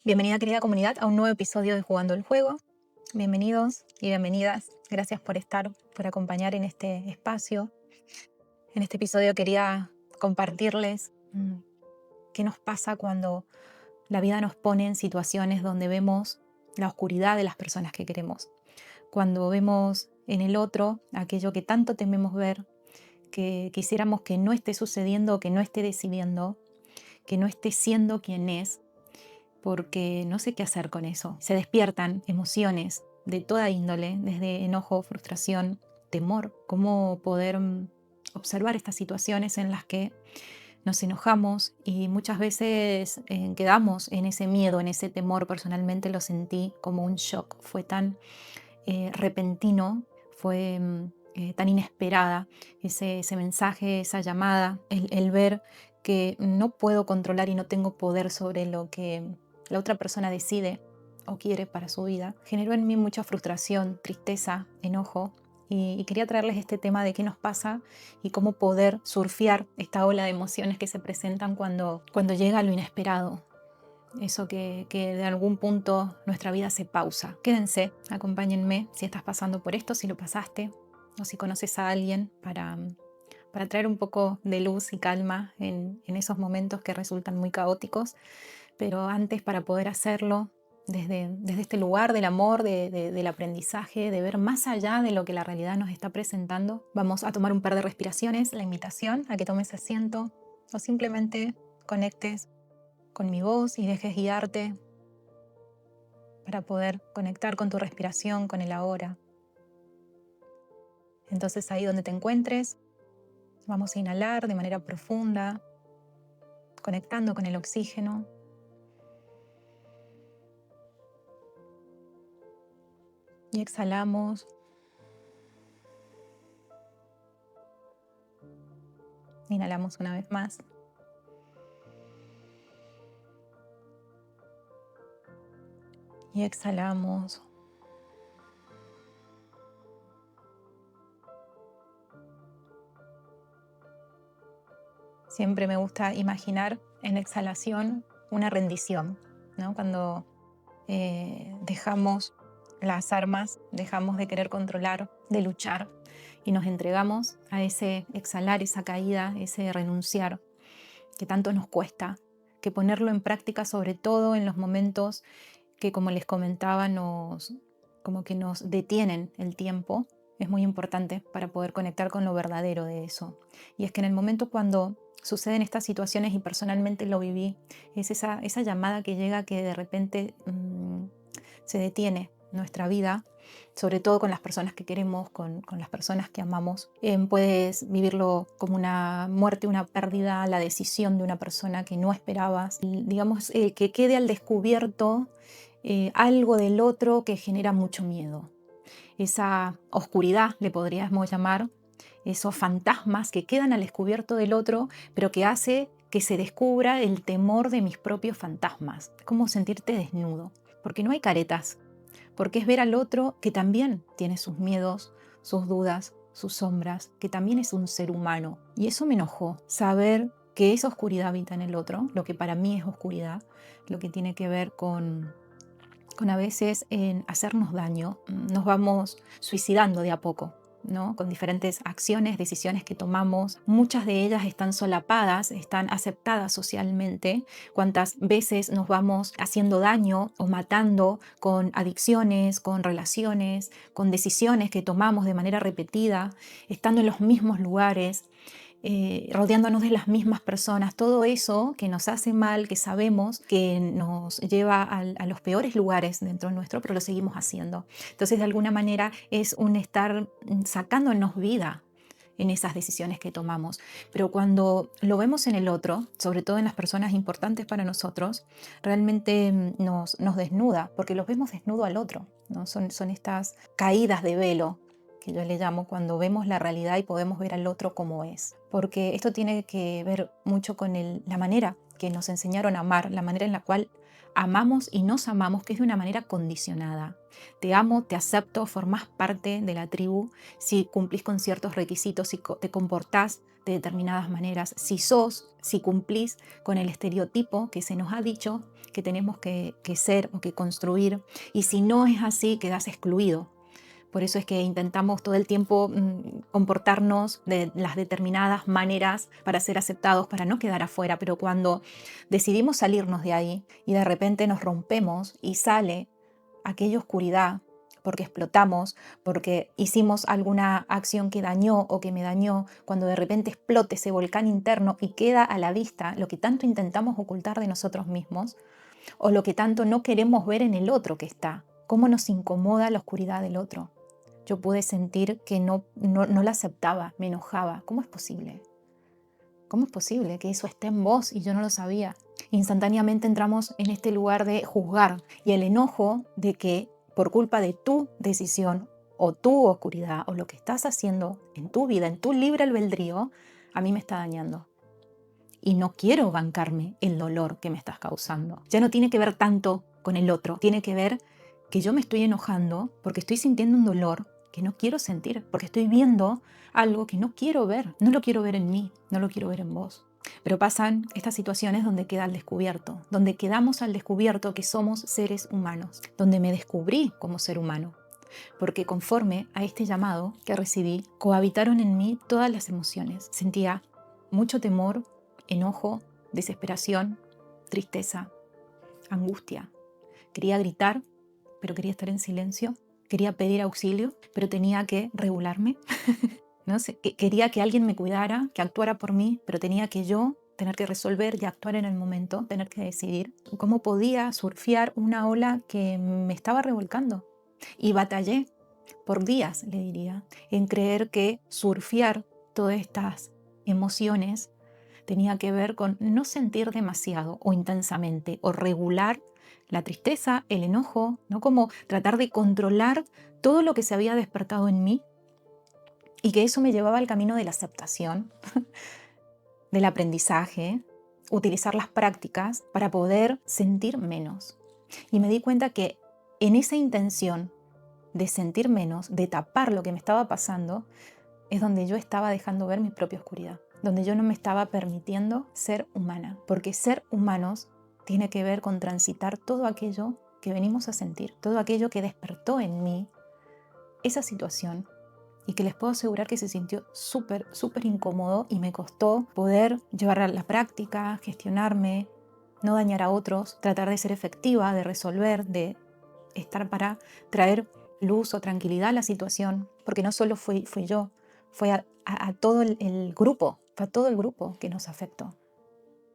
Bienvenida querida comunidad a un nuevo episodio de Jugando el Juego. Bienvenidos y bienvenidas. Gracias por estar, por acompañar en este espacio. En este episodio quería compartirles qué nos pasa cuando la vida nos pone en situaciones donde vemos la oscuridad de las personas que queremos. Cuando vemos en el otro aquello que tanto tememos ver, que quisiéramos que no esté sucediendo, que no esté decidiendo, que no esté siendo quien es, porque no sé qué hacer con eso. Se despiertan emociones de toda índole, desde enojo, frustración, temor. Cómo poder observar estas situaciones en las que nos enojamos y muchas veces quedamos en ese miedo, en ese temor. Personalmente lo sentí como un shock. Fue tan repentino, fue tan inesperada ese mensaje, esa llamada, el ver que no puedo controlar y no tengo poder sobre lo que la otra persona decide o quiere para su vida, generó en mí mucha frustración, tristeza, enojo. Y quería traerles este tema de qué nos pasa y cómo poder surfear esta ola de emociones que se presentan cuando llega lo inesperado. Eso que de algún punto nuestra vida se pausa. Quédense, acompáñenme si estás pasando por esto, si lo pasaste, o si conoces a alguien para traer un poco de luz y calma en esos momentos que resultan muy caóticos. Pero antes, para poder hacerlo desde este lugar del amor, del aprendizaje, de ver más allá de lo que la realidad nos está presentando, vamos a tomar un par de respiraciones. La invitación a que tomes asiento o simplemente conectes con mi voz y dejes guiarte para poder conectar con tu respiración, con el ahora. Entonces ahí donde te encuentres, vamos a inhalar de manera profunda, conectando con el oxígeno. Y exhalamos. Inhalamos una vez más. Y exhalamos. Siempre me gusta imaginar en la exhalación una rendición, ¿no? Cuando dejamos las armas, dejamos de querer controlar, de luchar y nos entregamos a ese exhalar, esa caída, ese renunciar que tanto nos cuesta, que ponerlo en práctica sobre todo en los momentos que, como les comentaba, como que nos detienen el tiempo. Es muy importante para poder conectar con lo verdadero de eso. Y es que en el momento cuando suceden estas situaciones, y personalmente lo viví, es esa llamada que llega, que de repente se detiene nuestra vida, sobre todo con las personas que queremos, con las personas que amamos. Puedes vivirlo como una muerte, una pérdida, la decisión de una persona que no esperabas. Digamos, que quede al descubierto algo del otro que genera mucho miedo. Esa oscuridad, le podríamos llamar, esos fantasmas que quedan al descubierto del otro, pero que hace que se descubra el temor de mis propios fantasmas. Es como sentirte desnudo, porque no hay caretas, porque es ver al otro que también tiene sus miedos, sus dudas, sus sombras, que también es un ser humano. Y eso me enojó, saber que esa oscuridad habita en el otro, lo que para mí es oscuridad, lo que tiene que ver con a veces en hacernos daño. Nos vamos suicidando de a poco, ¿no? Con diferentes acciones, decisiones que tomamos. Muchas de ellas están solapadas, están aceptadas socialmente. Cuántas veces nos vamos haciendo daño o matando con adicciones, con relaciones, con decisiones que tomamos de manera repetida, estando en los mismos lugares, rodeándonos de las mismas personas. Todo eso que nos hace mal, que sabemos que nos lleva a los peores lugares dentro nuestro, pero lo seguimos haciendo. Entonces, de alguna manera es un estar sacándonos vida en esas decisiones que tomamos. Pero cuando lo vemos en el otro, sobre todo en las personas importantes para nosotros, realmente nos desnuda, porque los vemos desnudo al otro, ¿no? Son estas caídas de velo que yo le llamo, cuando vemos la realidad y podemos ver al otro como es. Porque esto tiene que ver mucho con la manera que nos enseñaron a amar, la manera en la cual amamos y nos amamos, que es de una manera condicionada. Te amo, te acepto, formás parte de la tribu si cumplís con ciertos requisitos, si te comportás de determinadas maneras, si cumplís con el estereotipo que se nos ha dicho que tenemos que ser o que construir, y si no es así, quedás excluido. Por eso es que intentamos todo el tiempo comportarnos de las determinadas maneras para ser aceptados, para no quedar afuera. Pero cuando decidimos salirnos de ahí y de repente nos rompemos y sale aquella oscuridad, porque explotamos, porque hicimos alguna acción que dañó o que me dañó, cuando de repente explote ese volcán interno y queda a la vista lo que tanto intentamos ocultar de nosotros mismos o lo que tanto no queremos ver en el otro que está, cómo nos incomoda la oscuridad del otro. Yo pude sentir que no la aceptaba, me enojaba. ¿Cómo es posible? ¿Cómo es posible que eso esté en vos y yo no lo sabía? Instantáneamente entramos en este lugar de juzgar y el enojo de que por culpa de tu decisión o tu oscuridad o lo que estás haciendo en tu vida, en tu libre albedrío, a mí me está dañando. Y no quiero bancarme el dolor que me estás causando. Ya no tiene que ver tanto con el otro, tiene que ver que yo me estoy enojando porque estoy sintiendo un dolor que no quiero sentir, porque estoy viendo algo que no quiero ver. No lo quiero ver en mí, no lo quiero ver en vos. Pero pasan estas situaciones donde queda al descubierto, donde quedamos al descubierto que somos seres humanos, donde me descubrí como ser humano. Porque conforme a este llamado que recibí, cohabitaron en mí todas las emociones. Sentía mucho temor, enojo, desesperación, tristeza, angustia. Quería gritar, pero quería estar en silencio. Quería pedir auxilio, pero tenía que regularme. ¿No? Quería que alguien me cuidara, que actuara por mí, pero tenía que yo tener que resolver y actuar en el momento, tener que decidir cómo podía surfear una ola que me estaba revolcando. Y batallé por días, le diría, en creer que surfear todas estas emociones tenía que ver con no sentir demasiado o intensamente o regular la tristeza, el enojo, ¿no? Como tratar de controlar todo lo que se había despertado en mí y que eso me llevaba al camino de la aceptación, del aprendizaje, utilizar las prácticas para poder sentir menos. Y me di cuenta que en esa intención de sentir menos, de tapar lo que me estaba pasando, es donde yo estaba dejando ver mi propia oscuridad, donde yo no me estaba permitiendo ser humana, porque ser humanos tiene que ver con transitar todo aquello que venimos a sentir, todo aquello que despertó en mí esa situación y que les puedo asegurar que se sintió súper, súper incómodo y me costó poder llevar a la práctica, gestionarme, no dañar a otros, tratar de ser efectiva, de resolver, de estar para traer luz o tranquilidad a la situación, porque no solo fui yo, fue a todo el grupo, fue a todo el grupo que nos afectó.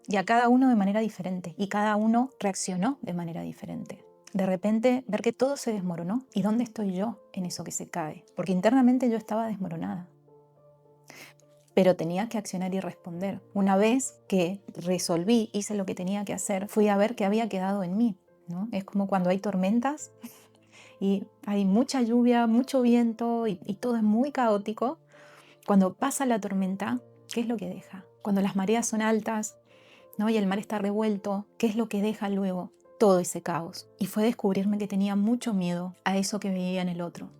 Y a cada uno de manera diferente, y cada uno reaccionó de manera diferente. De repente ver que todo se desmoronó, ¿y dónde estoy yo en eso que se cae? Porque internamente yo estaba desmoronada. Pero tenía que accionar y responder. Una vez que resolví, hice lo que tenía que hacer, fui a ver qué había quedado en mí, ¿no? Es como cuando hay tormentas y hay mucha lluvia, mucho viento y todo es muy caótico. Cuando pasa la tormenta, ¿qué es lo que deja? Cuando las mareas son altas, ¿no? Y el mar está revuelto, ¿qué es lo que deja luego? Todo ese caos. Y fue descubrirme que tenía mucho miedo a eso que veía en el otro,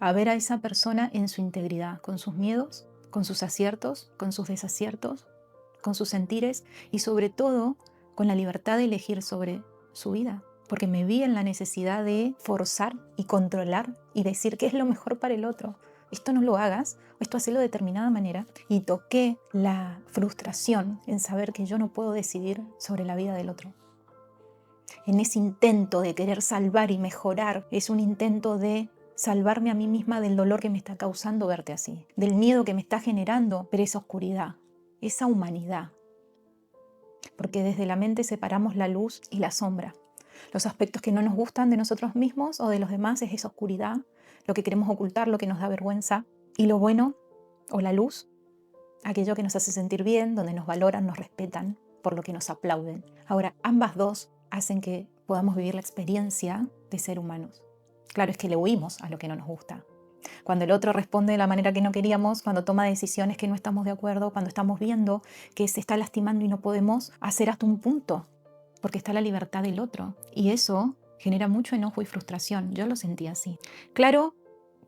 a ver a esa persona en su integridad, con sus miedos, con sus aciertos, con sus desaciertos, con sus sentires y sobre todo con la libertad de elegir sobre su vida. Porque me vi en la necesidad de forzar y controlar y decir qué es lo mejor para el otro. Esto no lo hagas, o esto hacelo de determinada manera. Y toqué la frustración en saber que yo no puedo decidir sobre la vida del otro. En ese intento de querer salvar y mejorar, es un intento de salvarme a mí misma del dolor que me está causando verte así, del miedo que me está generando ver esa oscuridad, esa humanidad. Porque desde la mente separamos la luz y la sombra. Los aspectos que no nos gustan de nosotros mismos o de los demás es esa oscuridad, lo que queremos ocultar, lo que nos da vergüenza. Y lo bueno, o la luz, aquello que nos hace sentir bien, donde nos valoran, nos respetan, por lo que nos aplauden. Ahora, ambas dos hacen que podamos vivir la experiencia de ser humanos. Claro, es que le huimos a lo que no nos gusta. cuando el otro responde de la manera que no queríamos, cuando toma decisiones que no estamos de acuerdo, cuando estamos viendo que se está lastimando y no podemos hacer hasta un punto, porque está la libertad del otro. Y eso genera mucho enojo y frustración. Yo lo sentí así. Claro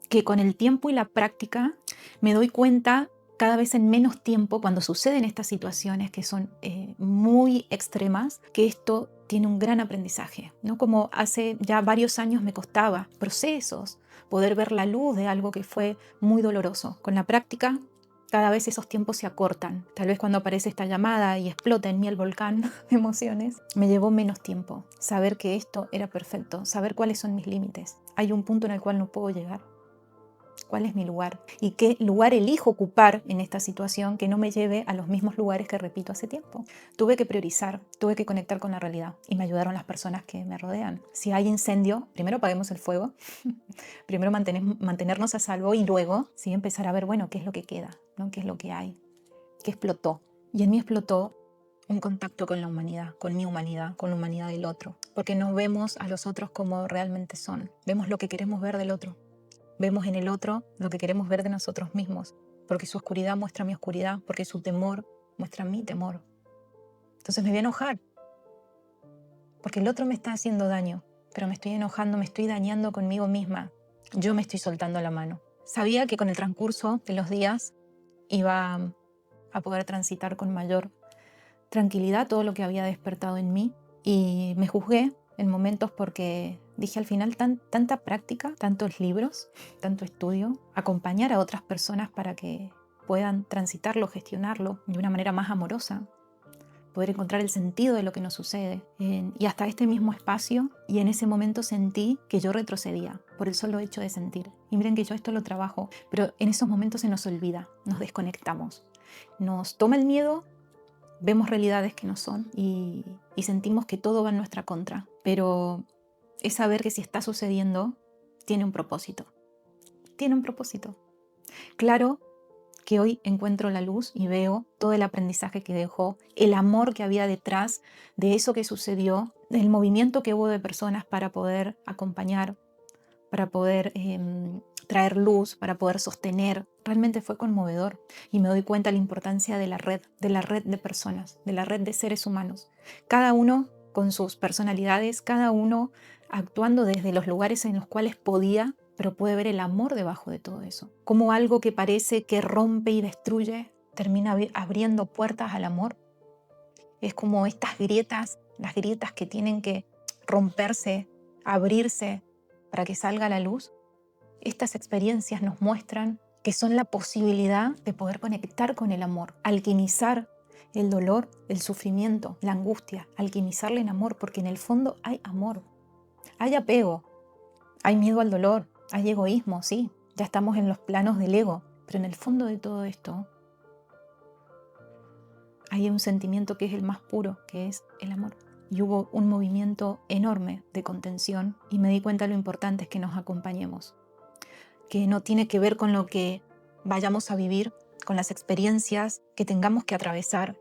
que con el tiempo y la práctica me doy cuenta cada vez en menos tiempo, cuando suceden estas situaciones que son muy extremas, que esto tiene un gran aprendizaje, ¿no? Como hace ya varios años me costaba procesos, poder ver la luz de algo que fue muy doloroso. Con la práctica, cada vez esos tiempos se acortan. Tal vez cuando aparece esta llamada y explota en mí el volcán de emociones, me llevó menos tiempo saber que esto era perfecto, saber cuáles son mis límites. Hay un punto en el cual no puedo llegar. ¿Cuál es mi lugar? ¿Y qué lugar elijo ocupar en esta situación que no me lleve a los mismos lugares que repito hace tiempo? Tuve que priorizar, tuve que conectar con la realidad y me ayudaron las personas que me rodean. Si hay incendio, primero apaguemos el fuego, primero mantenernos a salvo y luego sí empezar a ver, bueno, qué es lo que queda, ¿no? ¿Qué es lo que hay? ¿Qué explotó? Y en mí explotó un contacto con la humanidad, con mi humanidad, con la humanidad del otro, porque no vemos a los otros como realmente son, vemos lo que queremos ver del otro. Vemos en el otro lo que queremos ver de nosotros mismos, porque su oscuridad muestra mi oscuridad, porque su temor muestra mi temor. Entonces me voy a enojar, porque el otro me está haciendo daño, pero me estoy enojando, me estoy dañando conmigo misma. Yo me estoy soltando la mano. Sabía que con el transcurso de los días iba a poder transitar con mayor tranquilidad todo lo que había despertado en mí, y me juzgué en momentos porque dije, al final tanta práctica, tantos libros, tanto estudio, acompañar a otras personas para que puedan transitarlo, gestionarlo de una manera más amorosa, poder encontrar el sentido de lo que nos sucede. Y hasta este mismo espacio, y en ese momento sentí que yo retrocedía por el solo hecho de sentir. Y miren que yo esto lo trabajo, pero en esos momentos se nos olvida, nos desconectamos. Nos toma el miedo, vemos realidades que no son y sentimos que todo va en nuestra contra. Pero es saber que si está sucediendo, tiene un propósito. Tiene un propósito. Claro que hoy encuentro la luz y veo todo el aprendizaje que dejó, el amor que había detrás de eso que sucedió, del movimiento que hubo de personas para poder acompañar, para poder traer luz, para poder sostener. Realmente fue conmovedor y me doy cuenta de la importancia de la red de personas, de la red de seres humanos. Cada uno con sus personalidades, cada uno actuando desde los lugares en los cuales podía, pero puede ver el amor debajo de todo eso. Como algo que parece que rompe y destruye, termina abriendo puertas al amor. Es como estas grietas, las grietas que tienen que romperse, abrirse para que salga la luz. Estas experiencias nos muestran que son la posibilidad de poder conectar con el amor, alquimizar el dolor, el sufrimiento, la angustia, alquimizarle en amor, porque en el fondo hay amor, hay apego, hay miedo al dolor, hay egoísmo, sí, ya estamos en los planos del ego, pero en el fondo de todo esto hay un sentimiento que es el más puro, que es el amor. Y hubo un movimiento enorme de contención y me di cuenta de lo importante es que nos acompañemos, que no tiene que ver con lo que vayamos a vivir, con las experiencias que tengamos que atravesar.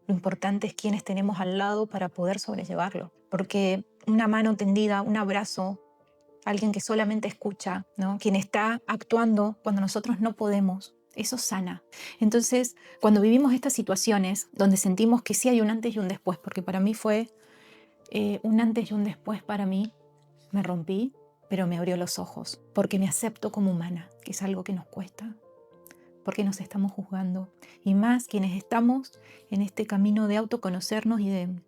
Lo importante es quiénes tenemos al lado para poder sobrellevarlo. Porque una mano tendida, un abrazo, alguien que solamente escucha, ¿no? Quien está actuando cuando nosotros no podemos, eso sana. Entonces, cuando vivimos estas situaciones donde sentimos que sí hay un antes y un después, porque para mí fue un antes y un después para mí, me rompí, pero me abrió los ojos, porque me acepto como humana, que es algo que nos cuesta, porque nos estamos juzgando. Y más quienes estamos en este camino de autoconocernos y de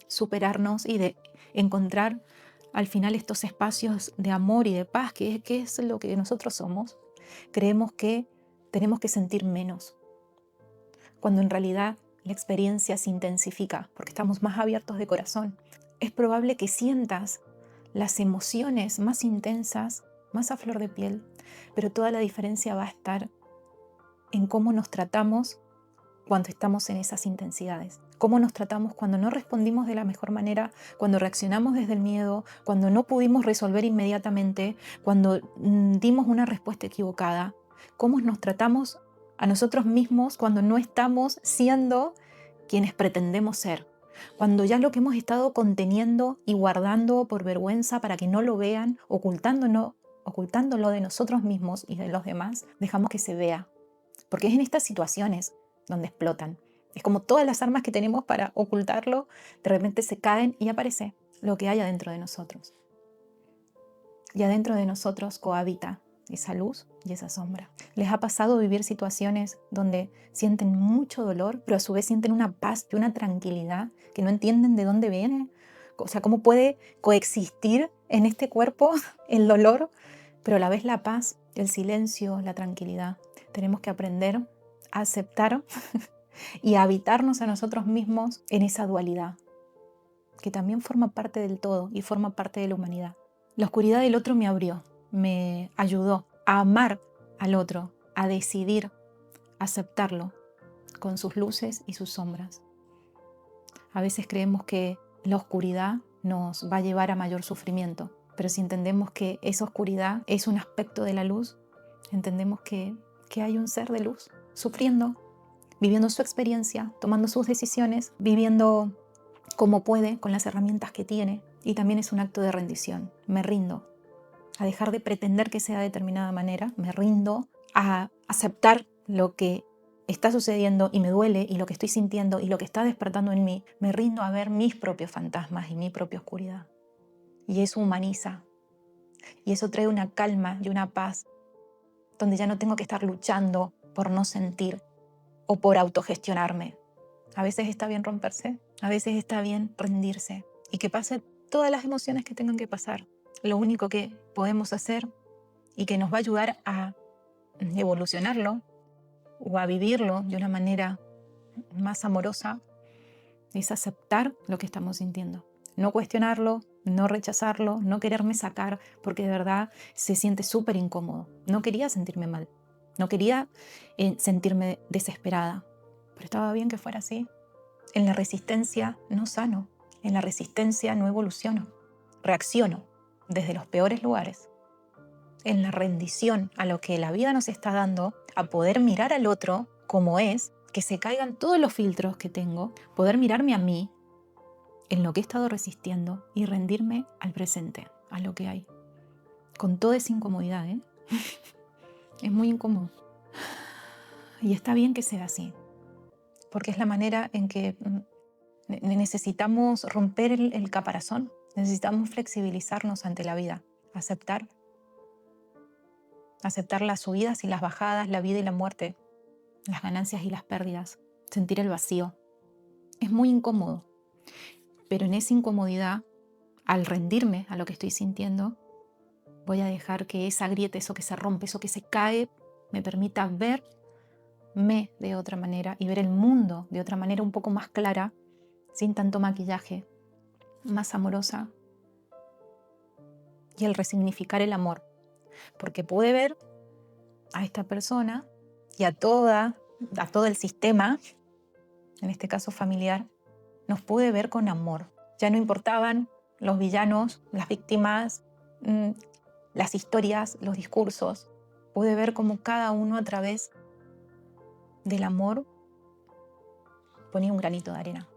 superarnos y de encontrar al final estos espacios de amor y de paz, que es lo que nosotros somos, creemos que tenemos que sentir menos, cuando en realidad la experiencia se intensifica, porque estamos más abiertos de corazón. Es probable que sientas las emociones más intensas, más a flor de piel, pero toda la diferencia va a estar en cómo nos tratamos cuando estamos en esas intensidades. Cómo nos tratamos cuando no respondimos de la mejor manera, cuando reaccionamos desde el miedo, cuando no pudimos resolver inmediatamente, cuando dimos una respuesta equivocada. Cómo nos tratamos a nosotros mismos cuando no estamos siendo quienes pretendemos ser. Cuando ya lo que hemos estado conteniendo y guardando por vergüenza para que no lo vean, ocultándolo ocultándolo de nosotros mismos y de los demás, dejamos que se vea. Porque es en estas situaciones donde explotan. Es como todas las armas que tenemos para ocultarlo, de repente se caen y aparece lo que hay adentro de nosotros. Y adentro de nosotros cohabita esa luz y esa sombra. ¿Les ha pasado vivir situaciones donde sienten mucho dolor, pero a su vez sienten una paz y una tranquilidad que no entienden de dónde viene? O sea, ¿cómo puede coexistir en este cuerpo el dolor, pero a la vez la paz, el silencio, la tranquilidad? Tenemos que aprender a aceptar y a habitarnos a nosotros mismos en esa dualidad, que también forma parte del todo y forma parte de la humanidad. La oscuridad del otro me abrió, me ayudó a amar al otro, a decidir aceptarlo con sus luces y sus sombras. A veces creemos que la oscuridad nos va a llevar a mayor sufrimiento, pero si entendemos que esa oscuridad es un aspecto de la luz, entendemos que hay un ser de luz sufriendo, viviendo su experiencia, tomando sus decisiones, viviendo como puede, con las herramientas que tiene. Y también es un acto de rendición. Me rindo a dejar de pretender que sea de determinada manera. Me rindo a aceptar lo que está sucediendo y me duele y lo que estoy sintiendo y lo que está despertando en mí. Me rindo a ver mis propios fantasmas y mi propia oscuridad. Y eso humaniza. Y eso trae una calma y una paz donde ya no tengo que estar luchando por no sentir o por autogestionarme. A veces está bien romperse, a veces está bien rendirse y que pasen todas las emociones que tengan que pasar. Lo único que podemos hacer y que nos va a ayudar a evolucionarlo o a vivirlo de una manera más amorosa es aceptar lo que estamos sintiendo. No cuestionarlo, no rechazarlo, no quererme sacar, porque de verdad se siente súper incómodo. No quería sentirme mal, no quería sentirme desesperada, pero estaba bien que fuera así. En la resistencia no sano, en la resistencia no evoluciono, reacciono desde los peores lugares. En la rendición a lo que la vida nos está dando, a poder mirar al otro como es, que se caigan todos los filtros que tengo, poder mirarme a mí en lo que he estado resistiendo y rendirme al presente, a lo que hay. Con toda esa incomodidad, ¿eh? Es muy incómodo. Y está bien que sea así, porque es la manera en que necesitamos romper el caparazón, necesitamos flexibilizarnos ante la vida, aceptar las subidas y las bajadas, la vida y la muerte, las ganancias y las pérdidas, sentir el vacío. Es muy incómodo, pero en esa incomodidad, al rendirme a lo que estoy sintiendo, voy a dejar que esa grieta, eso que se rompe, eso que se cae, me permita verme de otra manera y ver el mundo de otra manera un poco más clara, sin tanto maquillaje, más amorosa, y el resignificar el amor. Porque pude ver a esta persona y a todo el sistema, en este caso familiar, nos pude ver con amor. Ya no importaban los villanos, las víctimas, las historias, los discursos. Pude ver cómo cada uno a través del amor ponía un granito de arena.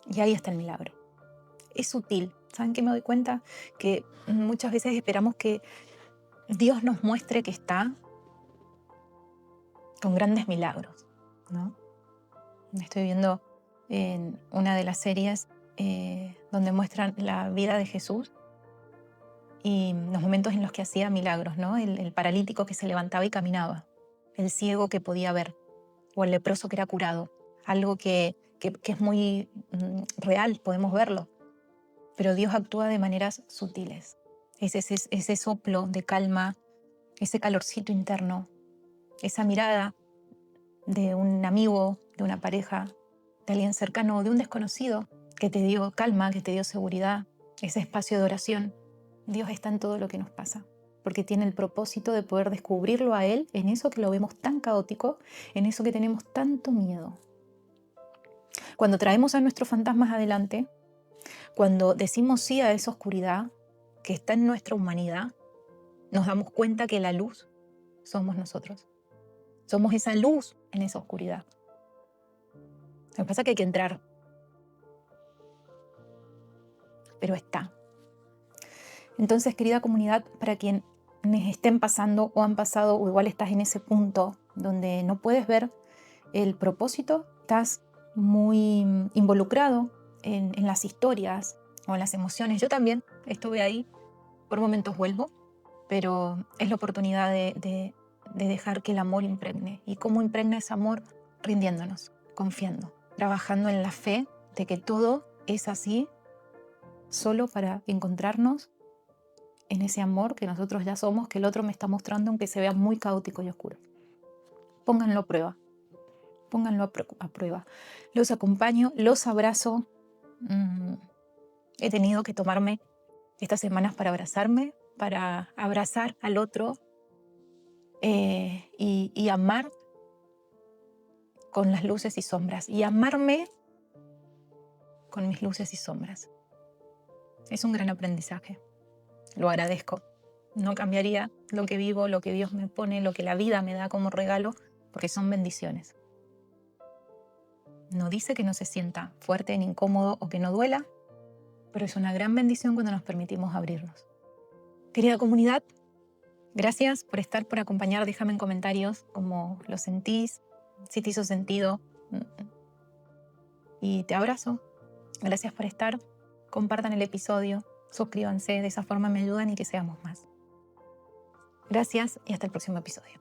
Y ahí está el milagro. Es sutil. ¿Saben qué me doy cuenta? Que muchas veces esperamos que Dios nos muestre que está con grandes milagros, ¿no? Estoy viendo en una de las series donde muestran la vida de Jesús y los momentos en los que hacía milagros, ¿no? El paralítico que se levantaba y caminaba, el ciego que podía ver, o el leproso que era curado. Algo que es muy real, podemos verlo. Pero Dios actúa de maneras sutiles. Ese soplo de calma, ese calorcito interno, esa mirada de un amigo, de una pareja, de alguien cercano, de un desconocido que te dio calma, que te dio seguridad, ese espacio de oración. Dios está en todo lo que nos pasa, porque tiene el propósito de poder descubrirlo a Él en eso que lo vemos tan caótico, en eso que tenemos tanto miedo. Cuando traemos a nuestros fantasmas adelante, cuando decimos sí a esa oscuridad que está en nuestra humanidad, nos damos cuenta que la luz somos nosotros. Somos esa luz en esa oscuridad. Lo que pasa es que hay que entrar, pero está. Entonces, querida comunidad, para quienes estén pasando o han pasado o igual estás en ese punto donde no puedes ver el propósito, estás muy involucrado en las historias o en las emociones. Yo también estuve ahí, por momentos vuelvo, pero es la oportunidad de dejar que el amor impregne. ¿Y cómo impregna ese amor? Rindiéndonos, confiando, trabajando en la fe de que todo es así solo para encontrarnos en ese amor que nosotros ya somos, que el otro me está mostrando aunque se vea muy caótico y oscuro. Pónganlo a prueba, pónganlo a prueba. Los acompaño, los abrazo. He tenido que tomarme estas semanas para abrazarme, para abrazar al otro y amar con las luces y sombras, y amarme con mis luces y sombras. Es un gran aprendizaje, lo agradezco. No cambiaría lo que vivo, lo que Dios me pone, lo que la vida me da como regalo, porque son bendiciones. No dice que no se sienta fuerte ni incómodo o que no duela, pero es una gran bendición cuando nos permitimos abrirnos. Querida comunidad, gracias por estar, por acompañar. Déjame en comentarios cómo lo sentís, si te hizo sentido. Y te abrazo. Gracias por estar. Compartan el episodio, suscríbanse, de esa forma me ayudan y que seamos más. Gracias y hasta el próximo episodio.